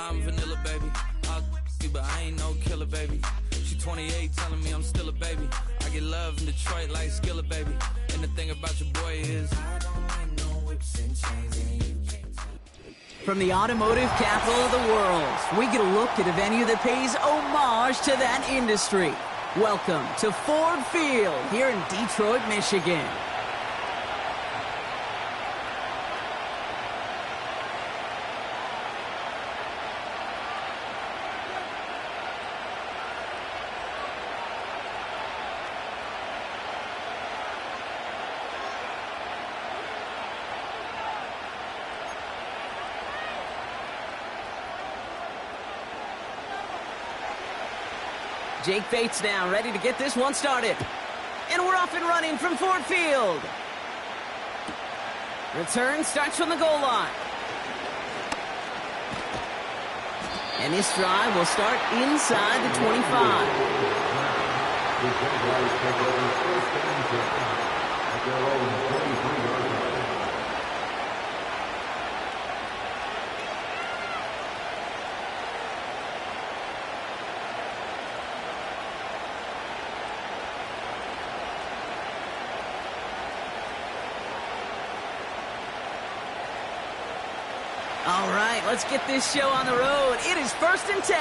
I'm vanilla, baby. I'll you, but I ain't no killer, baby. She 28, telling me I'm still a baby. I get love in Detroit like Skillet, baby. And the thing about your boy is I don't like no whips and chains, and you can't tell. From the automotive capital of the world, we get a look at a venue that pays homage to that industry. Welcome to Ford Field here in Detroit, Michigan. Jake Bates now ready to get this one started. And we're off and running from Ford Field. Return starts from the goal line. And this drive will start inside the 25. All right, let's get this show on the road. It is 1st and 10.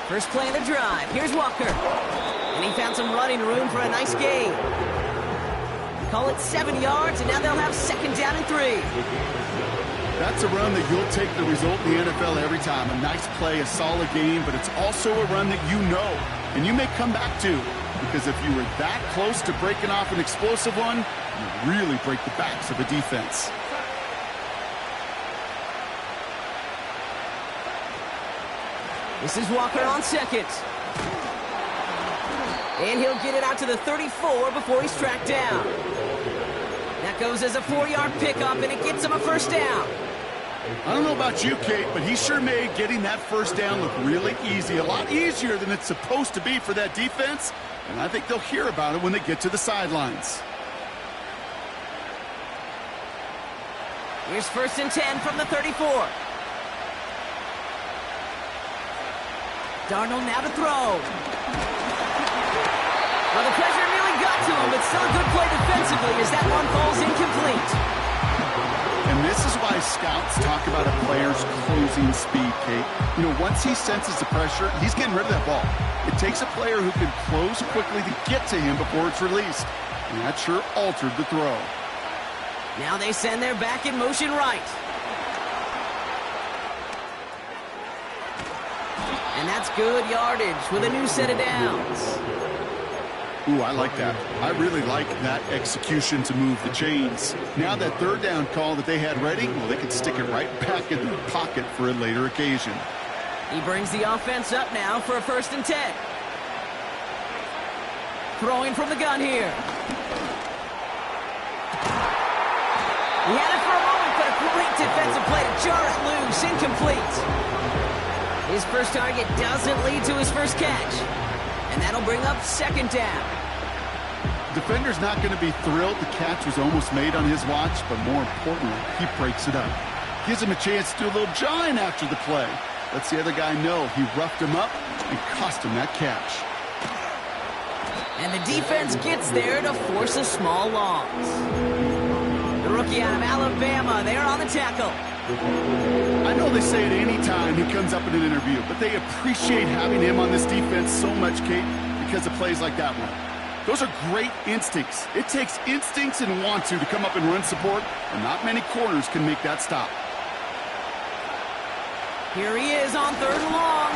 First play of the drive. Here's Walker. And he found some running room for a nice gain. Call it 7 yards, and now they'll have 2nd down and 3. That's a run that you'll take the result in the NFL every time. A nice play, a solid game, but it's also a run that you know, and you may come back to. Because if you were that close to breaking off an explosive one, you really break the backs of a defense. This is Walker on 2nd. And he'll get it out to the 34 before he's tracked down. That goes as a 4-yard pickup, and it gets him a 1st down. I don't know about you, Kate, but he sure made getting that 1st down look really easy. A lot easier than it's supposed to be for that defense. And I think they'll hear about it when they get to the sidelines. Here's 1st and 10 from the 34. Darnold now to throw. Well, the pressure nearly got to him, but still a good play defensively as that one falls incomplete. And this is why scouts talk about a player's closing speed, Kate. You know, once he senses the pressure, he's getting rid of that ball. It takes a player who can close quickly to get to him before it's released. And that sure altered the throw. Now they send their back in motion right. And that's good yardage with a new set of downs. Ooh, I like that. I really like that execution to move the chains. Now that 3rd down call that they had ready, well, they can stick it right back in their pocket for a later occasion. He brings the offense up now for a 1st and 10. Throwing from the gun here. He had it for a moment, but a great defensive play to jar it loose. Incomplete. His first target doesn't lead to his first catch. And that'll bring up 2nd down. Defender's not going to be thrilled the catch was almost made on his watch, but more importantly, he breaks it up. Gives him a chance to do a little jawing after the play. Lets the other guy know he roughed him up and cost him that catch. And the defense gets there to force a small loss. The rookie out of Alabama, they're on the tackle. I know they say it any time he comes up in an interview, but they appreciate having him on this defense so much, Kate, because of plays like that one. Those are great instincts. It takes instincts and want to come up and run support, and not many corners can make that stop. Here he is on 3rd and long.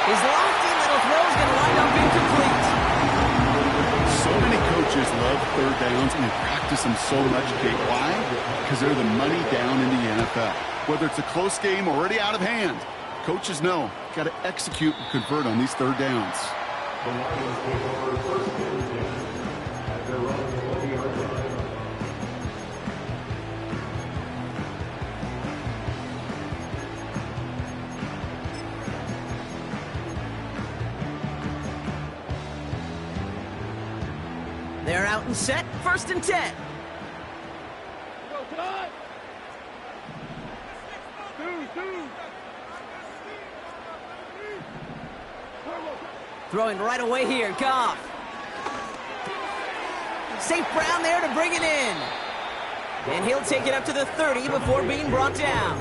His lofty little throw is going to wind up incomplete. So many coaches love 3rd downs, and they practice them so much, Kate. Why? Because they're the money down in the NFL. Whether it's a close game or already out of hand, coaches know got to execute and convert on these 3rd downs. They're out and set, 1st and 10. Throwing right away here, Goff. St. Brown there to bring it in. And he'll take it up to the 30 before being brought down.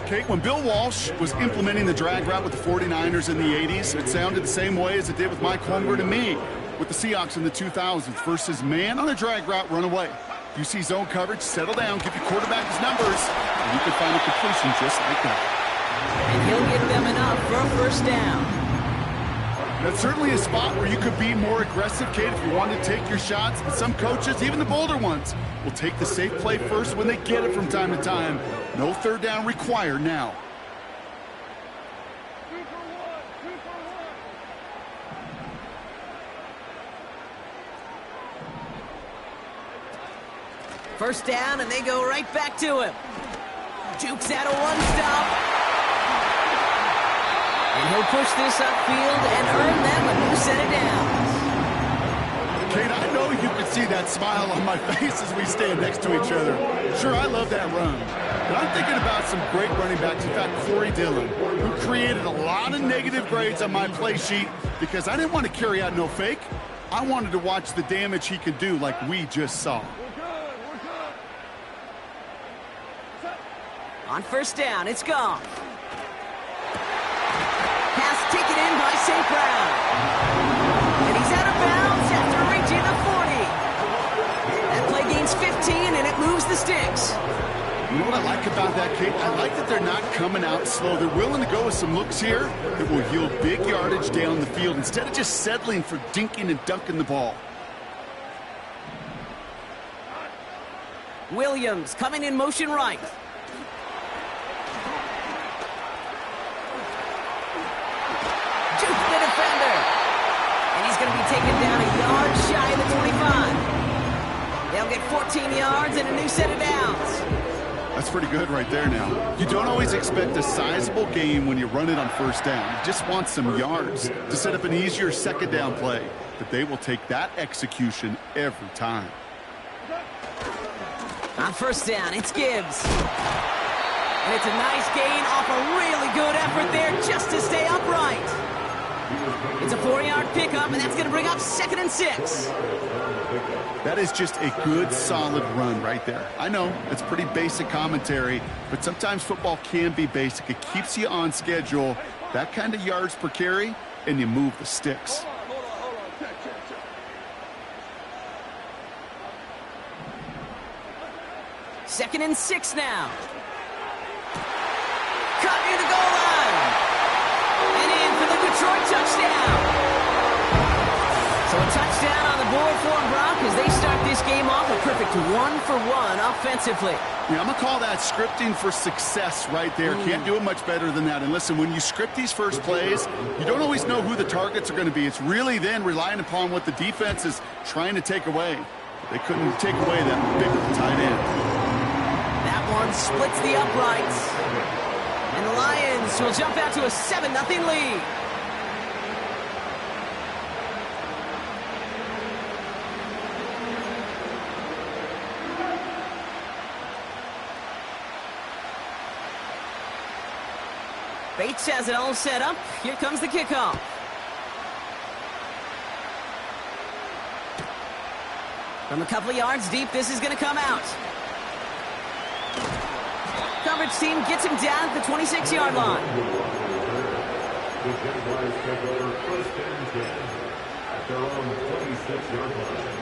Kate, when Bill Walsh was implementing the drag route with the 49ers in the 80s, it sounded the same way as it did with Mike Holmgren and me with the Seahawks in the 2000s versus man on a drag route, run away. You see zone coverage, settle down, give your quarterback his numbers, and you can find a completion just like that. And he'll get them enough for a 1st down. That's certainly a spot where you could be more aggressive, Kate, if you want to take your shots. But some coaches, even the bolder ones, will take the safe play first when they get it from time to time. No 3rd down required now. First down, and they go right back to him. Jukes out a 1-stop. And he'll push this upfield and earn them a new set of downs. Kate, I know you can see that smile on my face as we stand next to each other. Sure, I love that run. But I'm thinking about some great running backs. In fact, Corey Dillon, who created a lot of negative grades on my play sheet because I didn't want to carry out no fake. I wanted to watch the damage he could do like we just saw. On 1st down, it's Goff. Pass taken in by St. Brown. And he's out of bounds after reaching the 40. That play gains 15, and it moves the sticks. You know what I like about that, Kate? I like that they're not coming out slow. They're willing to go with some looks here that will yield big yardage down the field instead of just settling for dinking and dunking the ball. Williams coming in motion right. Juke the defender. And he's going to be taken down a yard shy of the 25. They'll get 14 yards and a new set of downs. That's pretty good right there now. You don't always expect a sizable game when you run it on 1st down. You just want some yards to set up an easier 2nd down play. But they will take that execution every time. On 1st down, it's Gibbs. And it's a nice gain off a really good effort there just to stay upright. It's a 4-yard pickup, and that's going to bring up 2nd and 6. That is just a good, solid run right there. I know, it's pretty basic commentary, but sometimes football can be basic. It keeps you on schedule, that kind of yards per carry, and you move the sticks. Second and 6 now. Cut near the goal line. And in for the Detroit touchdown. So a touchdown on the board for them, Brock, as they start this game off a perfect 1-for-1 offensively. Yeah, I'm going to call that scripting for success right there. Can't do it much better than that. And listen, when you script these first plays, you don't always know who the targets are going to be. It's really then relying upon what the defense is trying to take away. They couldn't take away that big tight end. That one splits the uprights. And the Lions will jump out to a 7-0 lead. Bates has it all set up. Here comes the kickoff. From a couple of yards deep, this is going to come out. Coverage team gets him down at the 26-yard line. The Jaguars take over 1st and 10 at their own 26-yard line.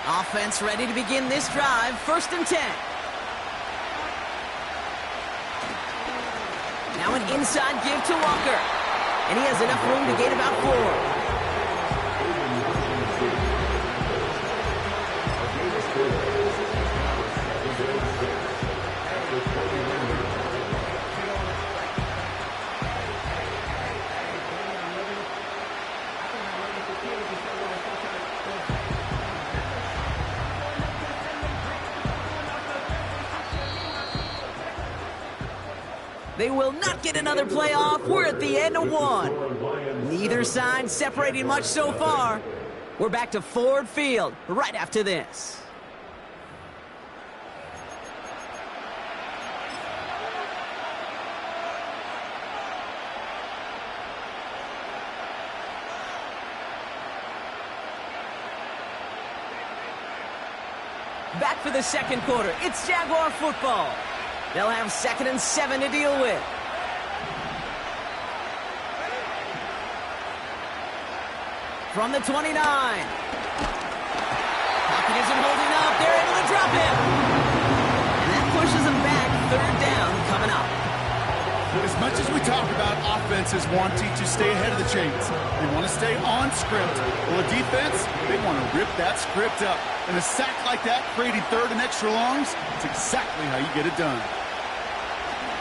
Offense ready to begin this drive. 1st and 10. Now an inside give to Walker. And he has enough room to gain about 4. They will not get another play off. We're at the end of 1. Neither side separating much so far. We're back to Ford Field right after this. Back for the second quarter. It's Jaguar football. They'll have 2nd and 7 to deal with. From the 29. Pocket isn't holding up. They're able to drop him. And that pushes them back. 3rd down coming up. As much as we talk about offenses wanting to stay ahead of the chains, they want to stay on script. Well, the defense, they want to rip that script up. And a sack like that, creating 3rd and extra longs, it's exactly how you get it done.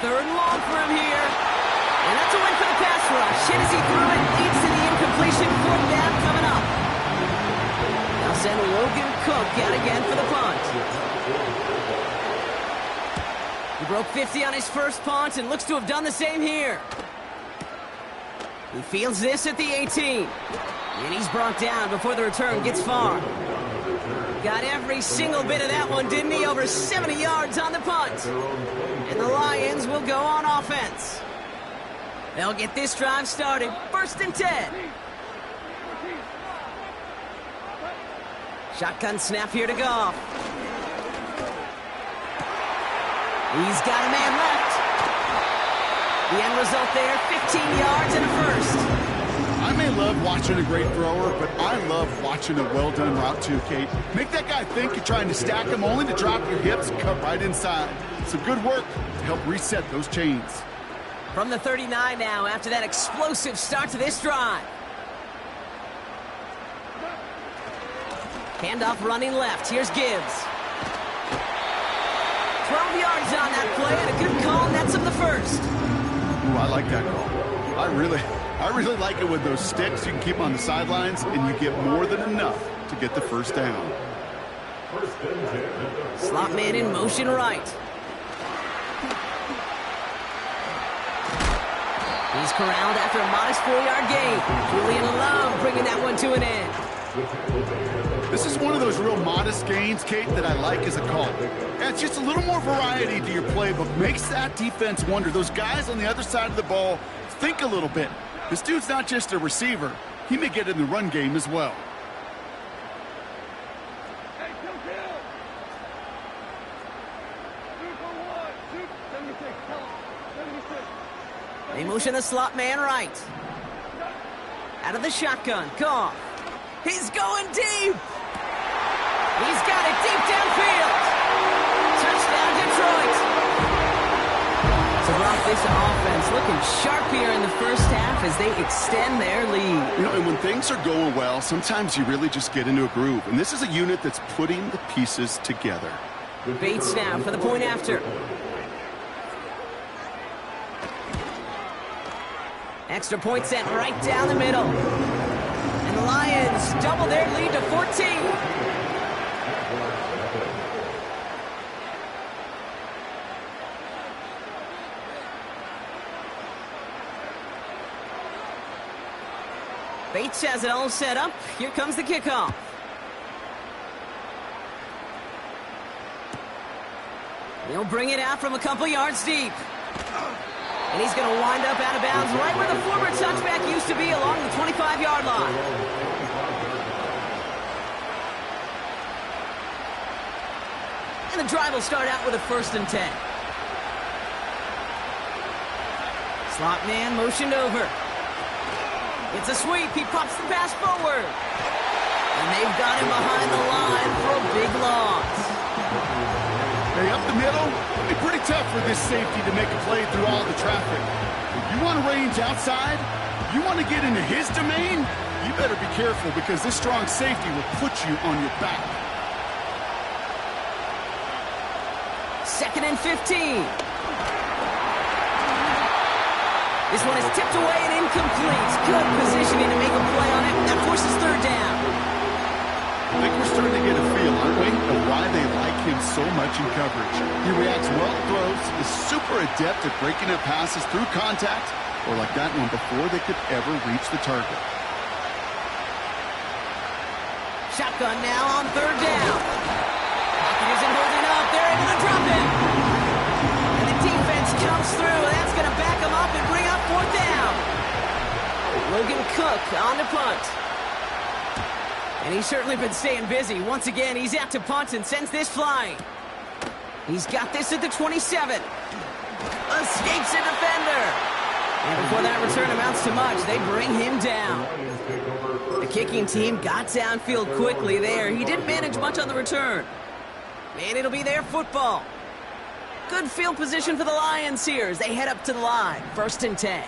3rd and long for him here. And that's a win for the pass rush. Hit as he threw it, leads to the incompletion. 4th down coming up. Now send Logan Cook out again for the punt. He broke 50 on his first punt and looks to have done the same here. He fields this at the 18. And he's brought down before the return gets far. Got every single bit of that one, didn't he? Over 70 yards on the punt. And the Lions will go on offense. They'll get this drive started. 1st and 10. Shotgun snap here to Goff. He's got a man left. The end result there, 15 yards and a first. I may love watching a great thrower, but I love watching a well-done route too, Kate. Make that guy think you're trying to stack him only to drop your hips and cut right inside. Some good work to help reset those chains. From the 39 now, after that explosive start to this drive. Handoff running left. Here's Gibbs. 12 yards on that play, and a good call nets him the first. Ooh, I like that call. I really like it with those sticks. You can keep them on the sidelines, and you get more than enough to get the first down. Slot man in motion right. He's corralled after a modest 4-yard gain. Julian Love bringing that one to an end. This is one of those real modest gains, Kate, that I like as a call. Yeah, it's just a little more variety to your playbook. Makes that defense wonder. Those guys on the other side of the ball think a little bit. This dude's not just a receiver. He may get in the run game as well. They motion the slot man right. Out of the shotgun, Goff. He's going deep. He's got it deep downfield. Touchdown, Detroit. So Brock, this offense looking sharp here in the first half as they extend their lead. You know, and when things are going well, sometimes you really just get into a groove. And this is a unit that's putting the pieces together. Bates now for the point after. Extra point set right down the middle. And the Lions double their lead to 14. Bates has it all set up. Here comes the kickoff. He'll bring it out from a couple yards deep. And he's going to wind up out of bounds right where the former touchback used to be, along the 25-yard line. And the drive will start out with a 1st and 10. Slot man motioned over. It's a sweep. He pops the pass forward. And they've got him behind the line for a big loss. Hey, up the middle, it'll be pretty tough for this safety to make a play through all the traffic. If you want to range outside, you want to get into his domain, you better be careful because this strong safety will put you on your back. 2nd and 15. This one is tipped away and incomplete. Good positioning to make a play on it. That forces 3rd down. I think we're starting to get a feel, aren't we, of why they like him so much in coverage. He reacts well to throws, is super adept at breaking up passes through contact, or like that one before they could ever reach the target. Shotgun now on 3rd down. Pocket isn't holding up. They're able to drop him. And the defense comes through, and that's going to back him up and bring up 4th down. Logan Cook on to punt. And he's certainly been staying busy. Once again, he's out to punt and sends this flying. He's got this at the 27. Escapes a defender. And before that return amounts to much, they bring him down. The kicking team got downfield quickly there. He didn't manage much on the return. And it'll be their football. Good field position for the Lions here as they head up to the line. 1st and 10.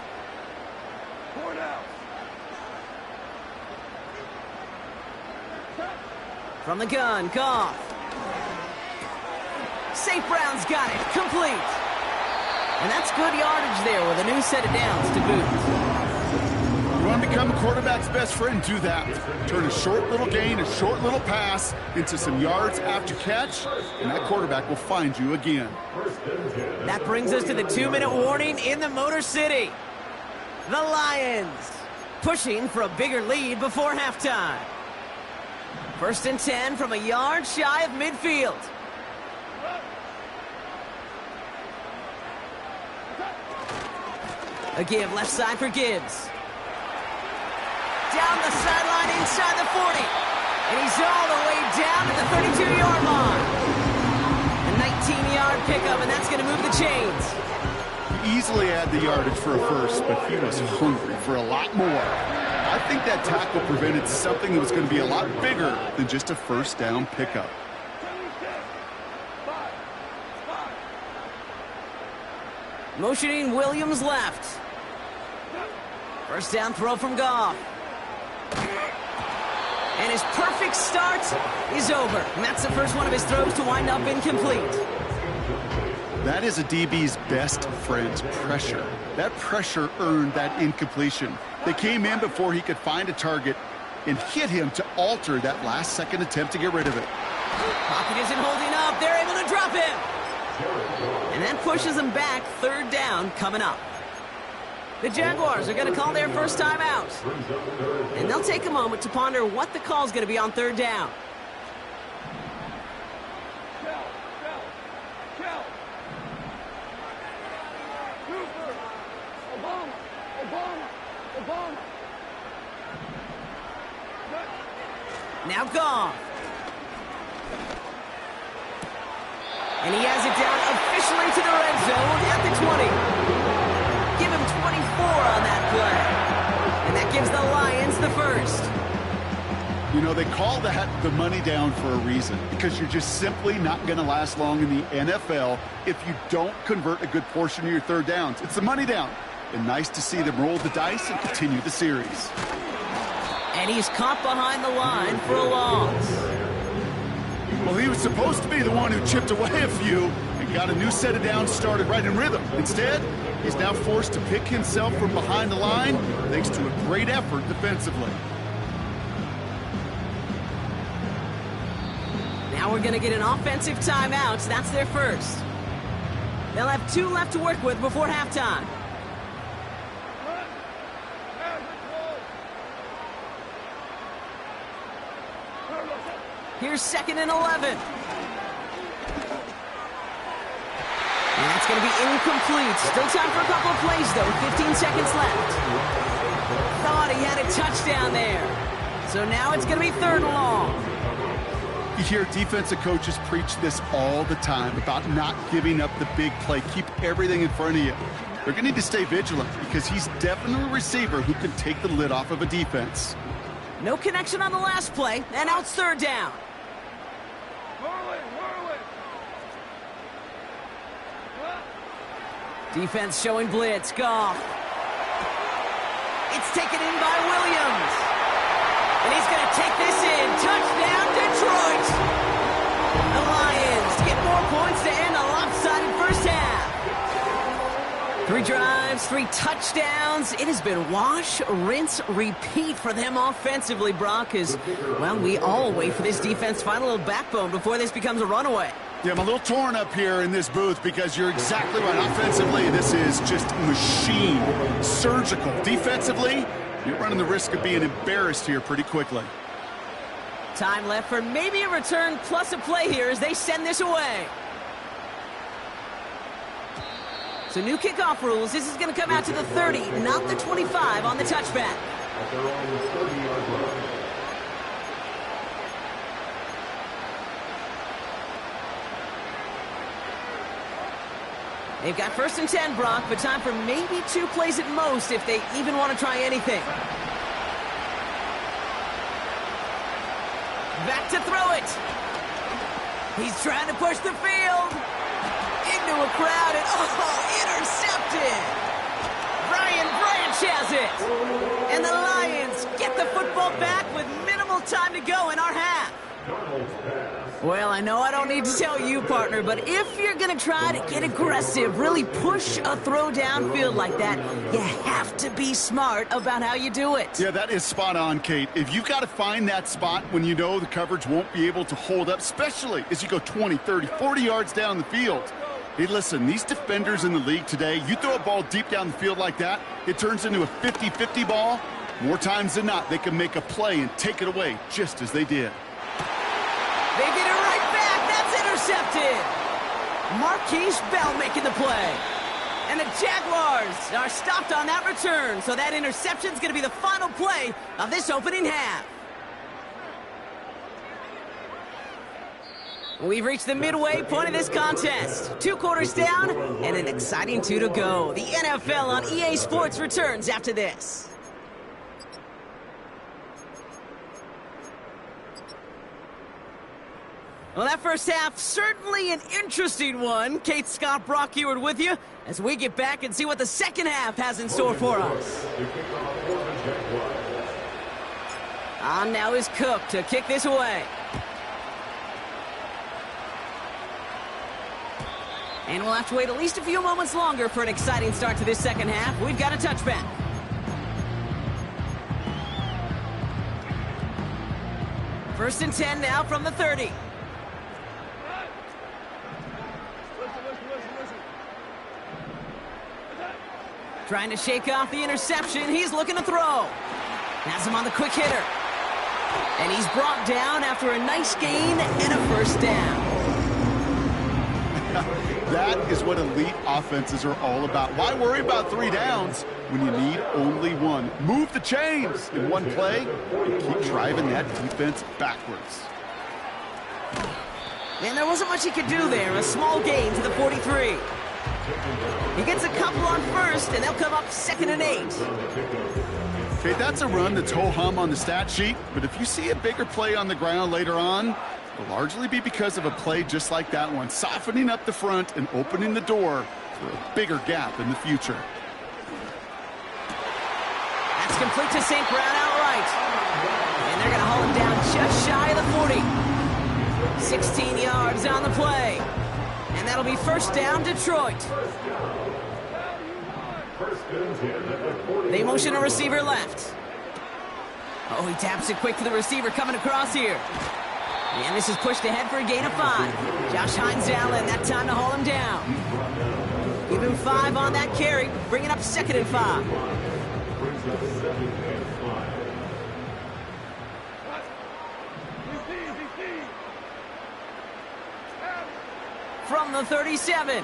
From the gun, Goff. St. Brown's got it, complete. And that's good yardage there with a new set of downs to boot. You want to become a quarterback's best friend, do that. Turn a short little gain, a short little pass into some yards after catch, and that quarterback will find you again. That brings us to the 2-minute warning in the Motor City. The Lions pushing for a bigger lead before halftime. 1st and 10 from a yard shy of midfield. A give left side for Gibbs. Down the sideline inside the 40. And he's all the way down at the 32-yard line. A 19-yard pickup, and that's going to move the chains. He easily had the yardage for a first, but he was hungry for a lot more. I think that tackle prevented something that was going to be a lot bigger than just a 1st down pickup. Motioning Williams left. 1st down throw from Goff. And his perfect start is over. And that's the first one of his throws to wind up incomplete. That is a DB's best friend, pressure. That pressure earned that incompletion. They came in before he could find a target and hit him to alter that last-second attempt to get rid of it. Pocket isn't holding up. They're able to drop him. And that pushes them back. 3rd down coming up. The Jaguars are going to call their first timeout. And they'll take a moment to ponder what the call is going to be on 3rd down. Now Goff. And he has it down officially to the red zone at the 20. Give him 24 on that play. And that gives the Lions the 1st. You know, they call that the money down for a reason, because you're just simply not going to last long in the NFL if you don't convert a good portion of your 3rd downs. It's the money down. And nice to see them roll the dice and continue the series. And he's caught behind the line for a loss. Well, he was supposed to be the one who chipped away a few and got a new set of downs started right in rhythm. Instead, he's now forced to pick himself from behind the line thanks to a great effort defensively. Now we're going to get an offensive timeout. That's their first. They'll have 2 left to work with before halftime. Here's 2nd and 11. going to be incomplete. Still time for a couple of plays, though. 15 seconds left. Thought he had a touchdown there. So now it's going to be 3rd and long. You hear defensive coaches preach this all the time about not giving up the big play. Keep everything in front of you. They're going to need to stay vigilant because he's definitely a receiver who can take the lid off of a defense. No connection on the last play, and now it's 3rd down. Defense showing blitz. Goff. It's taken in by Williams. And he's going to take this in. Touchdown, Detroit. The Lions get more points to end a lopsided first half. 3 drives, 3 touchdowns. It has been wash, rinse, repeat for them offensively, Brock, as, well, we all wait for this defense to find a little backbone before this becomes a runaway. Yeah, I'm a little torn up here in this booth because you're exactly right. Offensively, this is just machine, surgical. Defensively, you're running the risk of being embarrassed here pretty quickly. Time left for maybe a return plus a play here as they send this away. So new kickoff rules. This is going to come out to the 30, not the 25 on the touchback. At their own 30-yard line. They've got 1st and 10, Brock, but time for maybe 2 plays at most if they even want to try anything. Back to throw it. He's trying to push the field. Into a crowd and, intercepted. Brian Branch has it. And the Lions get the football back with minimal time to go in our half. Well, I know I don't need to tell you, partner, but if you're going to try to get aggressive, really push a throw downfield like that, you have to be smart about how you do it. Yeah, that is spot on, Kate. If you've got to find that spot when you know the coverage won't be able to hold up, especially as you go 20, 30, 40 yards down the field. Hey, listen, these defenders in the league today, you throw a ball deep down the field like that, it turns into a 50-50 ball. More times than not, they can make a play and take it away just as they did. They get it right back. That's intercepted. Marquise Bell making the play. And the Jaguars are stopped on that return. So that interception's going to be the final play of this opening half. We've reached the midway point of this contest. 2 quarters down and an exciting 2 to go. The NFL on EA Sports returns after this. Well, that first half, certainly an interesting one. Kate, Scott, Brock Ewart with you as we get back and see what the second half has in store for us. On now is Cook to kick this away. And we'll have to wait at least a few moments longer for an exciting start to this second half. We've got a touchback. First and 10 now from the 30. Trying to shake off the interception. He's looking to throw. Has him on the quick hitter. And he's brought down after a nice gain and a first down. That is what elite offenses are all about. Why worry about 3 downs when you need only 1? Move the chains in one play and keep driving that defense backwards. And there wasn't much he could do there. A small gain to the 43. He gets a couple on first, and they'll come up 2nd and 8. Okay, that's a run that's ho-hum on the stat sheet, but if you see a bigger play on the ground later on, it'll largely be because of a play just like that one, softening up the front and opening the door for a bigger gap in the future. That's complete to St. Brown outright. And they're going to haul him down just shy of the 40. 16 yards on the play. And that'll be first down, Detroit. They motion a receiver left. Oh, he taps it quick to the receiver coming across here. And this is pushed ahead for a gain of 5. Josh Hines-Allen, that time to haul him down. Give him 5 on that carry, bring it up 2nd and 5. From the 37.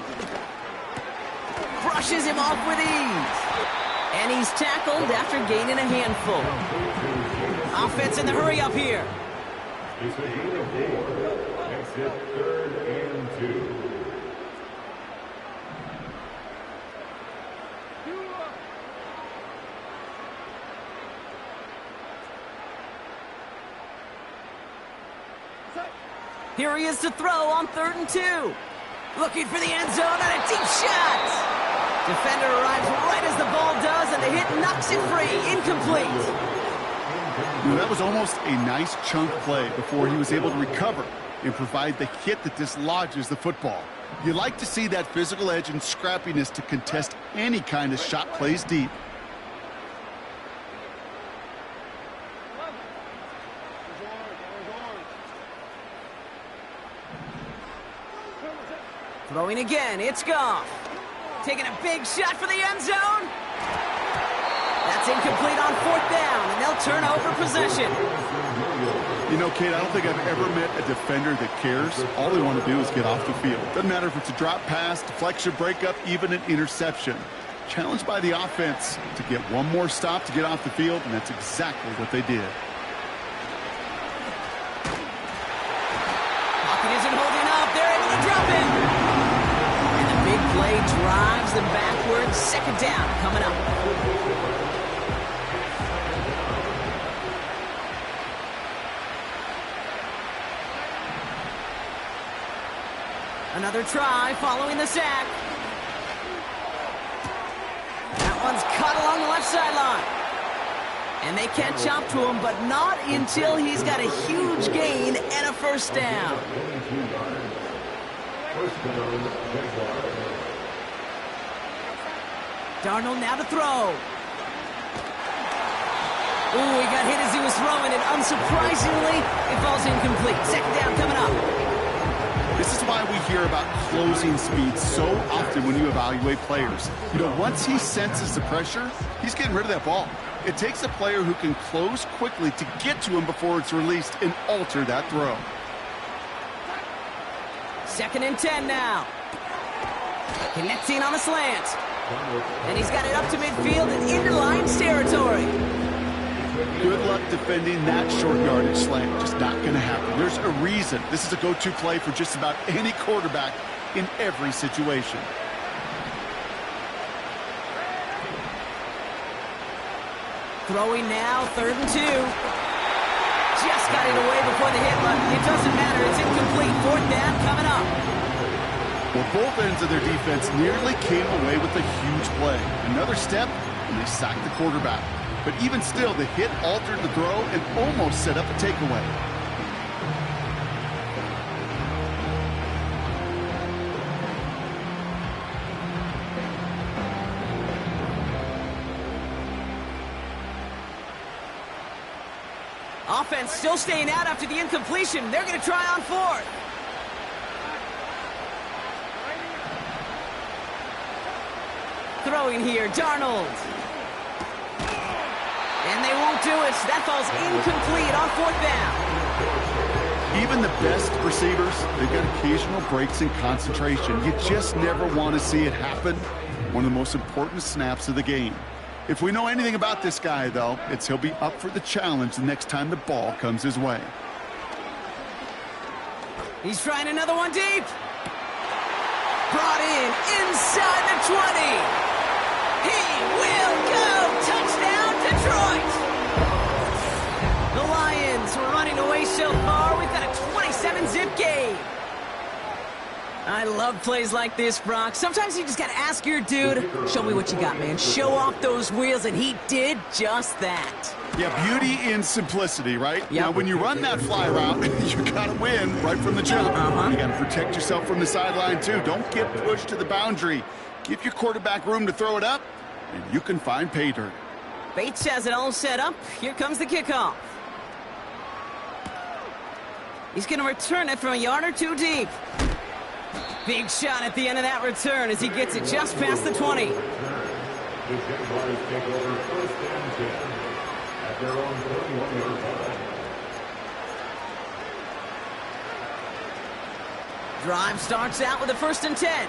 brushes him off with ease. And he's tackled after gaining a handful. Offense in the hurry up here. He's a gain of 4. Makes it 3rd and 2. Here he is to throw on 3rd and 2. Looking for the end zone and a deep shot. Defender arrives right as the ball does, and the hit knocks it free. Incomplete. That was almost a nice chunk play before he was able to recover and provide the hit that dislodges the football. You like to see that physical edge and scrappiness to contest any kind of shot plays deep. Throwing again, it's Goff. Taking a big shot for the end zone. That's incomplete on 4th down, and they'll turn over possession. You know, Kate, I don't think I've ever met a defender that cares. All they want to do is get off the field. Doesn't matter if it's a drop pass, deflection, breakup, even an interception. Challenged by the offense to get one more stop to get off the field, and that's exactly what they did. Pocket isn't holding up. They're able to drop it. And the big play drives them backwards. 2nd down coming up. Another try following the sack. That one's caught along the left sideline. And they catch up to him, but not until he's got a huge gain and a 1st down. Darnold now to throw. Ooh, he got hit as he was throwing, and unsurprisingly, it falls incomplete. 2nd down coming up. This is why we hear about closing speed so often when you evaluate players. You know, once he senses the pressure, he's getting rid of that ball. It takes a player who can close quickly to get to him before it's released and alter that throw. 2nd and 10 now. Connecting on a slant. And he's got it up to midfield and into Lions territory. Good luck defending that short yardage slant. Just not going to happen. There's a reason. This is a go-to play for just about any quarterback in every situation. Throwing now, 3rd and 2. Just got it away before the hit, but it doesn't matter. It's incomplete. 4th down coming up. Well, both ends of their defense nearly came away with a huge play. Another step, and they sacked the quarterback. But even still, the hit altered the throw and almost set up a takeaway. Offense still staying out after the incompletion. They're going to try on 4th. Throwing here, Darnold. And they won't do it. That falls incomplete on 4th down. Even the best receivers, they've got occasional breaks in concentration. You just never want to see it happen. One of the most important snaps of the game. If we know anything about this guy, though, it's he'll be up for the challenge the next time the ball comes his way. He's trying another one deep. Brought in inside the 20. He will go. Touchdown, Detroit. The Lions were running away so far. We've got a 27-zip game. I love plays like this, Brock. Sometimes you just got to ask your dude, show me what you got, man. Show off those wheels, and he did just that. Yeah, beauty in simplicity, right? Yep. Now, when you run that fly route, you got to win right from the jump. You got to protect yourself from the sideline, too. Don't get pushed to the boundary. Give your quarterback room to throw it up, and you can find pay dirt. Bates has it all set up. Here comes the kickoff. He's going to return it from a yard or two deep. Big shot at the end of that return as he gets it just past the 20. The Jaguars take over 1st and 10 at their own 31-yard line. Drive starts out with a 1st and 10.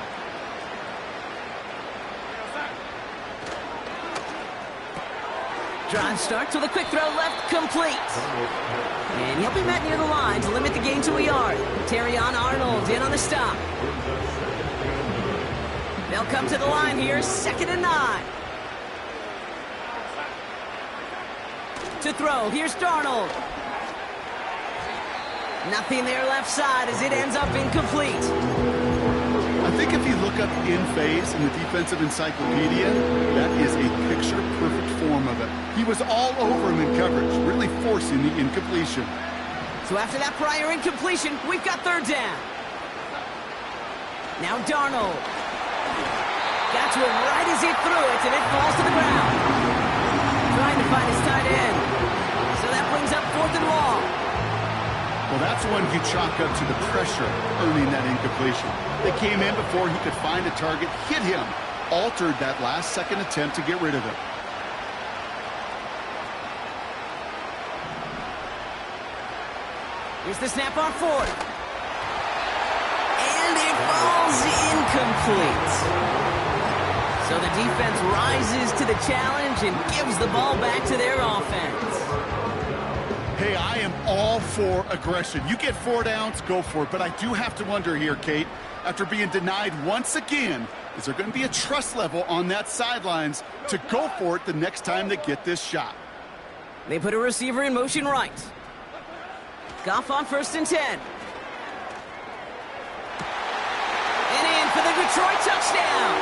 Drive starts with a quick throw left, complete. And he'll be met near the line to limit the gain to a yard. Terrion Arnold in on the stop. They'll come to the line here, 2nd and 9. To throw, here's Darnold. Nothing there left side as it ends up incomplete. I think if you look up in phase in the defensive encyclopedia, that is a picture-perfect form of it. He was all over him in coverage, really forcing the incompletion. So after that prior incompletion, we've got 3rd down. Now Darnold. Got to him right as he threw it, and it falls to the ground. Trying to find his tight end. So that brings up 4th and long. Well, that's one you chalk up to the pressure earning that incompletion. They came in before he could find a target, hit him, altered that last-second attempt to get rid of it. Here's the snap on 4th. And it falls incomplete. So the defense rises to the challenge and gives the ball back to their offense. Hey, I am all for aggression. You get 4 downs, go for it. But I do have to wonder here, Kate, after being denied once again, is there going to be a trust level on that sidelines to go for it the next time they get this shot? They put a receiver in motion right. Goff on 1st and 10. And in for the Detroit touchdown.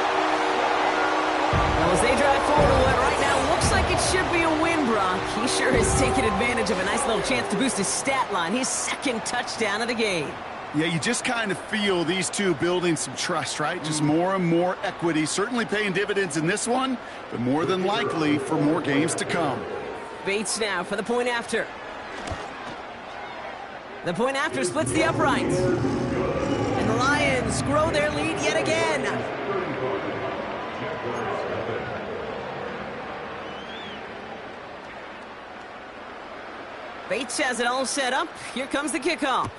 Well, as they drive forward to what right now looks like it should be a win, Brock. He sure has taken advantage of a nice little chance to boost his stat line. His 2nd touchdown of the game. Yeah, you just kind of feel these two building some trust, right? Just more and more equity. Certainly paying dividends in this one, but more than likely for more games to come. Bates now for the point after. The point after splits the uprights. And the Lions grow their lead yet again. Bates has it all set up. Here comes the kickoff.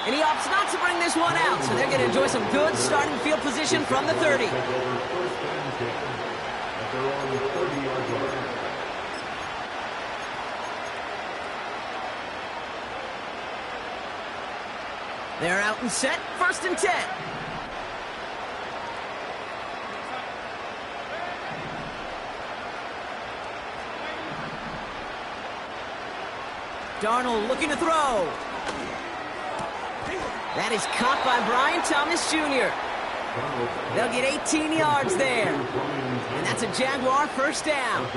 And he opts not to bring this one out, so they're going to enjoy some good starting field position from the 30. They're out and set, 1st and 10. Darnold looking to throw. That is caught by Brian Thomas Jr. They'll get 18 yards there. And that's a Jaguar 1st down.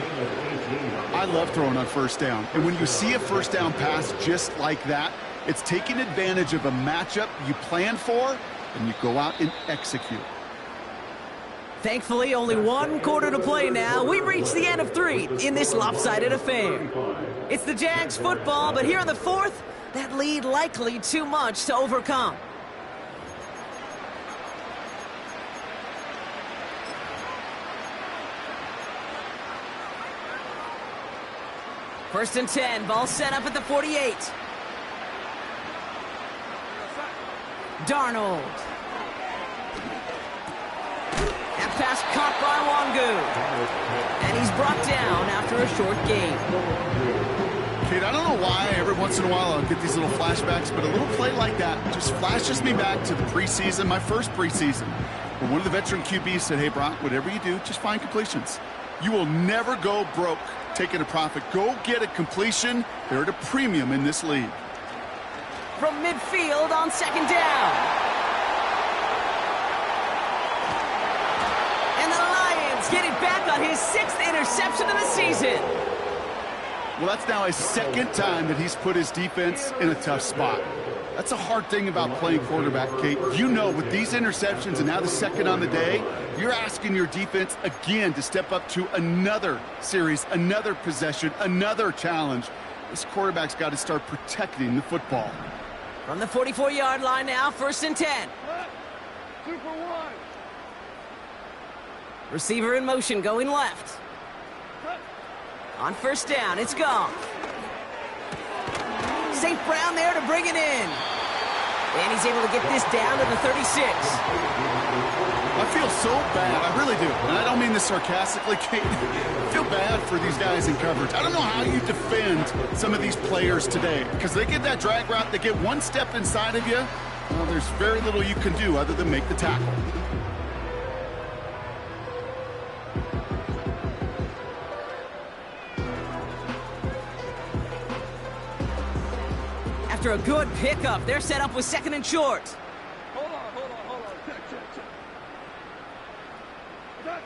I love throwing on 1st down. And when you see a 1st down pass just like that, it's taking advantage of a matchup you plan for, and you go out and execute. Thankfully, only 1 quarter to play now. We've reached the end of 3 in this lopsided affair. It's the Jags football, but here in the 4th, that lead likely too much to overcome. First and 10, ball set up at the 48. Darnold. That pass caught by Wangu. And he's brought down after a short gain. Kate, I don't know why every once in a while I'll get these little flashbacks, but a little play like that just flashes me back to the preseason, my first preseason, where one of the veteran QBs said, hey, Brock, whatever you do, just find completions. You will never go broke taking a profit. Go get a completion. They're at a premium in this league. From midfield on 2nd down. And the Lions get it back on his 6th interception of the season. Well, that's now his 2nd time that he's put his defense in a tough spot. That's a hard thing about playing quarterback, Kate. You know, with these interceptions and now the 2nd on the day, you're asking your defense again to step up to another series, another possession, another challenge. This quarterback's got to start protecting the football. From the 44-yard line now, 1st and 10. 2 for 1. Receiver in motion going left. On 1st down, it's gone. St. Brown there to bring it in. And he's able to get this down to the 36. I feel so bad. I really do. And I don't mean this sarcastically, Kate. I feel bad for these guys in coverage. I don't know how you defend some of these players today because they get that drag route, they get one step inside of you. Well, there's very little you can do other than make the tackle. After a good pickup, they're set up with 2nd and short. Hold on. Check.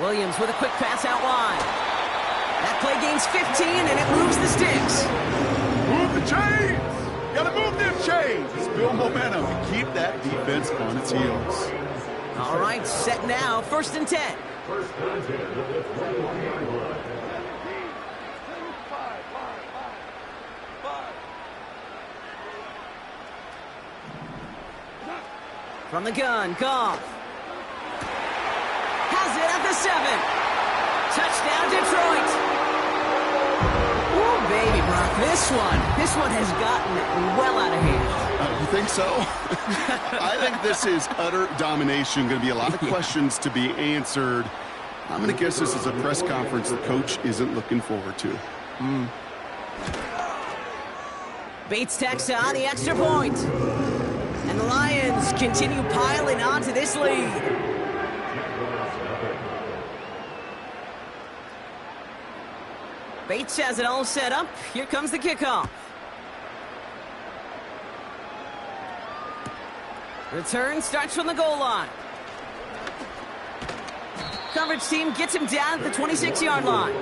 Williams with a quick pass out wide. That play gains 15, and it moves the sticks. Move the chains! Gotta move them chains! Let's build momentum and keep that defense on its heels. All right, set now, 1st and 10. First and 10 at the 21-yard line. From the gun, Goff. Has it at the 7. Touchdown, Detroit. Ooh, baby, Brock, this one has gotten well out of hand. You think so? I think this is utter domination. Going to be a lot of questions to be answered. I'm going to guess this is a press conference the coach isn't looking forward to. Bates tacks on the extra point. And the Lions continue piling onto this lead. Bates has it all set up. Here comes the kickoff. Return starts from the goal line. Coverage team gets him down at the 26-yard line.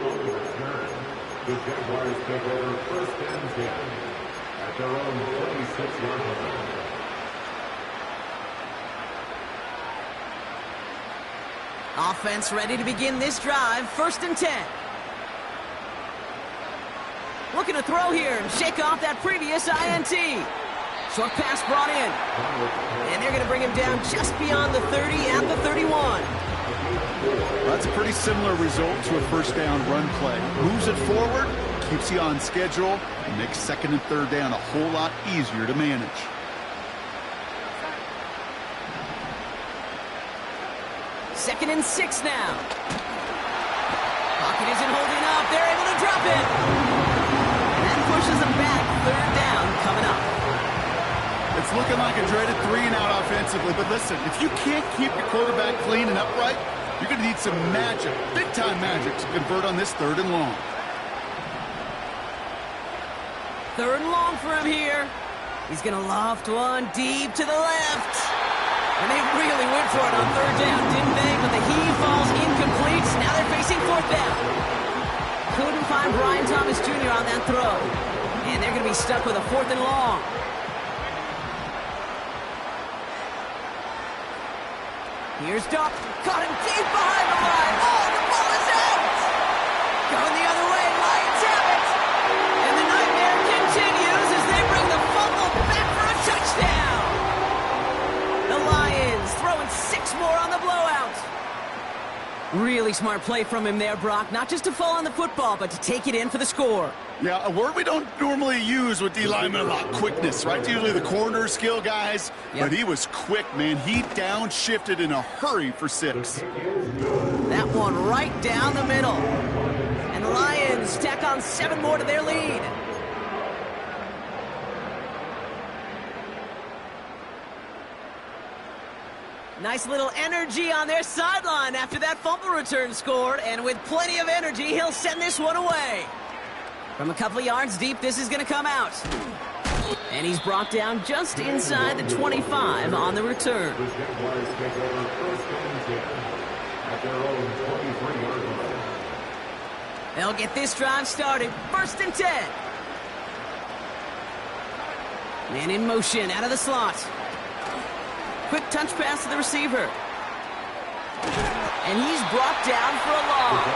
The Jaguars take over 1st and 10 at their own 26-yard line. Offense ready to begin this drive. 1st and 10. Looking to throw here and shake off that previous INT. Short pass brought in. And they're going to bring him down just beyond the 30 and the 31. That's a pretty similar result to a 1st down run play. Moves it forward, keeps you on schedule, and makes 2nd and 3rd down a whole lot easier to manage. Second and 6 now. Pocket isn't holding up. They're able to drop it. And that pushes them back. 3rd down coming up. It's looking like a dreaded 3-and-out offensively, but listen, if you can't keep your quarterback clean and upright, you're going to need some magic, big-time magic, to convert on this 3rd and long. 3rd and long for him here. He's going to loft one deep to the left. And they really went for it on 3rd down, didn't they? But the heave falls incomplete. Now they're facing 4th down. Couldn't find Brian Thomas Jr. on that throw. And they're going to be stuck with a 4th and long. Here's Duck. Caught him deep behind the line. Oh, the ball is out! Going the other way. Lions have it. And the nightmare continues as they bring the fumble back for a touchdown. The Lions throwing 6 more on the blowout. Really smart play from him there, Brock. Not just to fall on the football, but to take it in for the score. Yeah, a word we don't normally use with D linemen a lot, quickness, right? Usually the corner skill guys, but he was quick, man. He downshifted in a hurry for 6. That one right down the middle. And the Lions tack on 7 more to their lead. Nice little energy on their sideline after that fumble return scored, and with plenty of energy, he'll send this one away. From a couple of yards deep, this is going to come out. And he's brought down just inside the 25 on the return. The Jaguars take over 1st and 10 at their own 23-yard line. They'll get this drive started. 1st and 10. Man in motion out of the slot. Quick touch pass to the receiver. And he's brought down for a loss.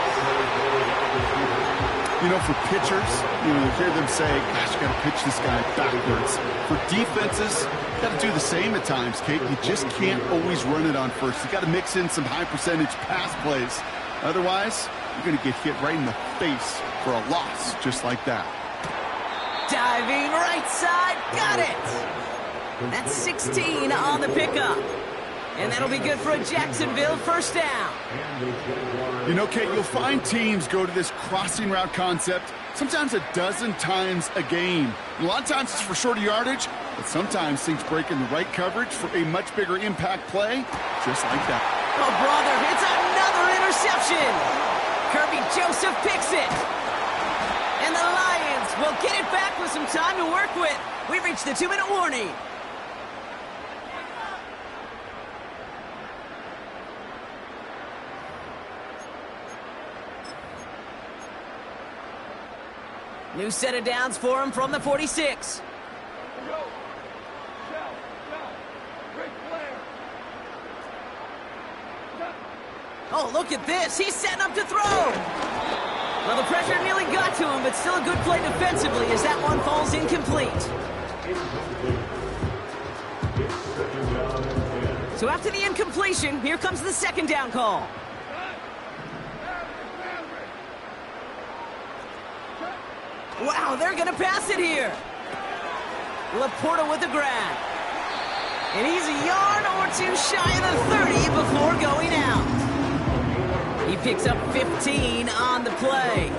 You know, for pitchers, you hear them say, gosh, you got to pitch this guy backwards. For defenses, you got to do the same at times, Kate. You just can't always run it on first. You got to mix in some high-percentage pass plays. Otherwise, you're going to get hit right in the face for a loss just like that. Diving right side, got it. That's 16 on the pickup. And that'll be good for a Jacksonville first down. You know, Kate, you'll find teams go to this crossing route concept sometimes a dozen times a game. And a lot of times it's for shorter yardage, but sometimes things break in the right coverage for a much bigger impact play, just like that. Oh, brother, it's another interception. Kirby Joseph picks it. And the Lions will get it back with some time to work with. We've reached the 2-minute warning. New set of downs for him from the 46. Oh, look at this. He's setting up to throw. Well, the pressure nearly got to him, but still a good play defensively as that one falls incomplete. So after the incompletion, here comes the second down call. Wow, they're going to pass it here. Laporta with the grab. And he's a yard or two shy of the 30 before going out. He picks up 15 on the play.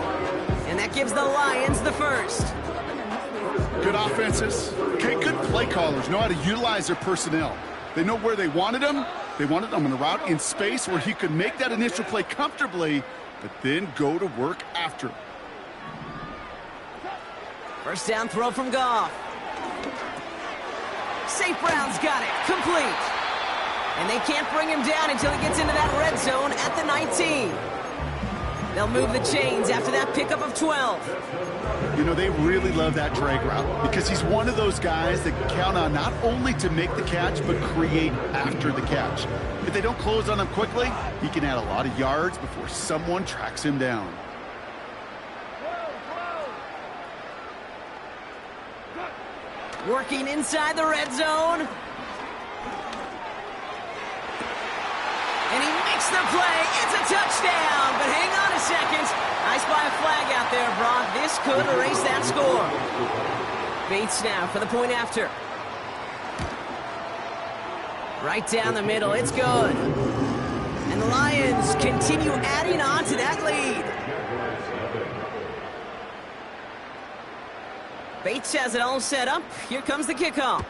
And that gives the Lions the first. Good offenses. Okay, good play callers know how to utilize their personnel. They know where they wanted him. They wanted him on a route in space where he could make that initial play comfortably, but then go to work after. First down throw from Goff. St. Brown's got it. Complete. And they can't bring him down until he gets into that red zone at the 19. They'll move the chains after that pickup of 12. You know, they really love that drag route because he's one of those guys that count on not only to make the catch, but create after the catch. If they don't close on him quickly, he can add a lot of yards before someone tracks him down. Working inside the red zone. And he makes the play. It's a touchdown. But hang on a second. I spy a flag out there, Brock. This could erase that score. Bates now for the point after. Right down the middle. It's good. And the Lions continue adding on to that lead. Bates has it all set up. Here comes the kickoff.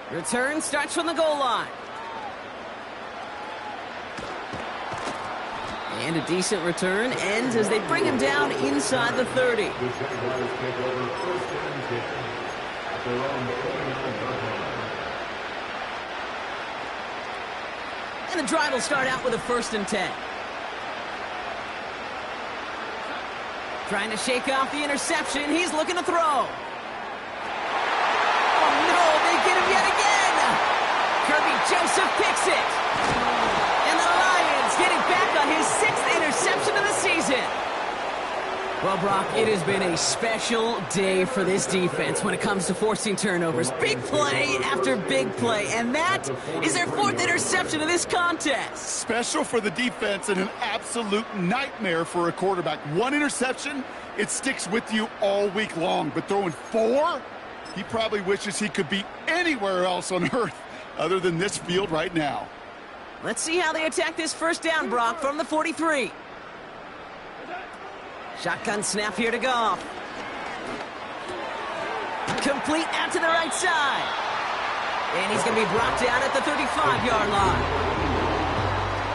Return starts from the goal line. And a decent return ends as they bring him down inside the 30. And the drive will start out with a 1st and 10. Trying to shake off the interception. He's looking to throw. Oh, no, they get him yet again. Kirby Joseph picks it. And the Lions getting back on his 6th interception of the season. Well, Brock, it has been a special day for this defense when it comes to forcing turnovers. Big play after big play, and that is their 4th interception of this contest. Special for the defense and an absolute nightmare for a quarterback. 1 interception, it sticks with you all week long, but throwing 4, he probably wishes he could be anywhere else on earth other than this field right now. Let's see how they attack this first down, Brock, from the 43. Shotgun snap here to Goff. Complete out to the right side. And he's going to be brought down at the 35-yard line.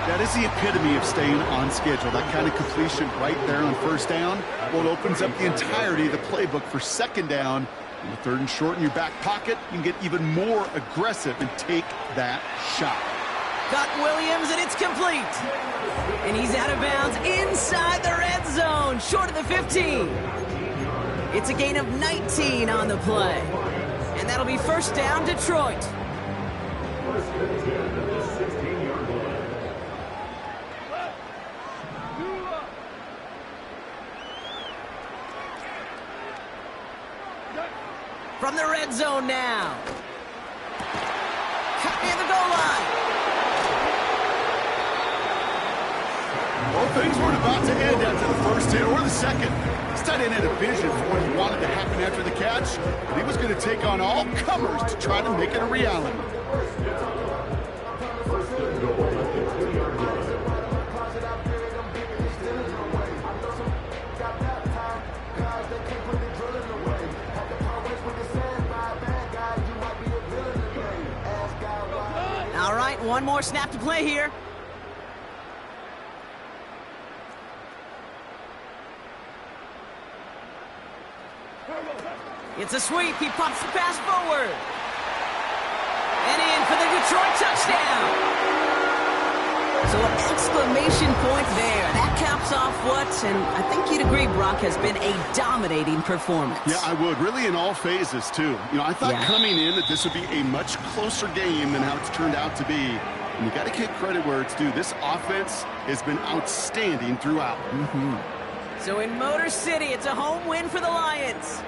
That is the epitome of staying on schedule. That kind of completion right there on first down. Well, it opens up the entirety of the playbook for second down. On the 3rd and short in your back pocket, you can get even more aggressive and take that shot. Got Williams, and it's complete. And he's out of bounds inside the red zone, short of the 15. It's a gain of 19 on the play. And that'll be first down, Detroit. From the red zone now. Cut near the goal line. Well, things weren't about to end after the first hit or the second. This tight end had a vision for what he wanted to happen after the catch, and he was going to take on all comers to try to make it a reality. All right, one more snap to play here. It's a sweep. He pops the pass forward. And in for the Detroit touchdown. So an exclamation point there. That caps off what, and I think you'd agree, Brock, has been a dominating performance. Yeah, I would. Really in all phases, too. You know, I thought coming in that this would be a much closer game than how it's turned out to be. And you got to give credit where it's due. This offense has been outstanding throughout. So in Motor City, it's a home win for the Lions.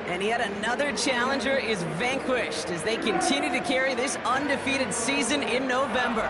And yet another challenger is vanquished as they continue to carry this undefeated season in November.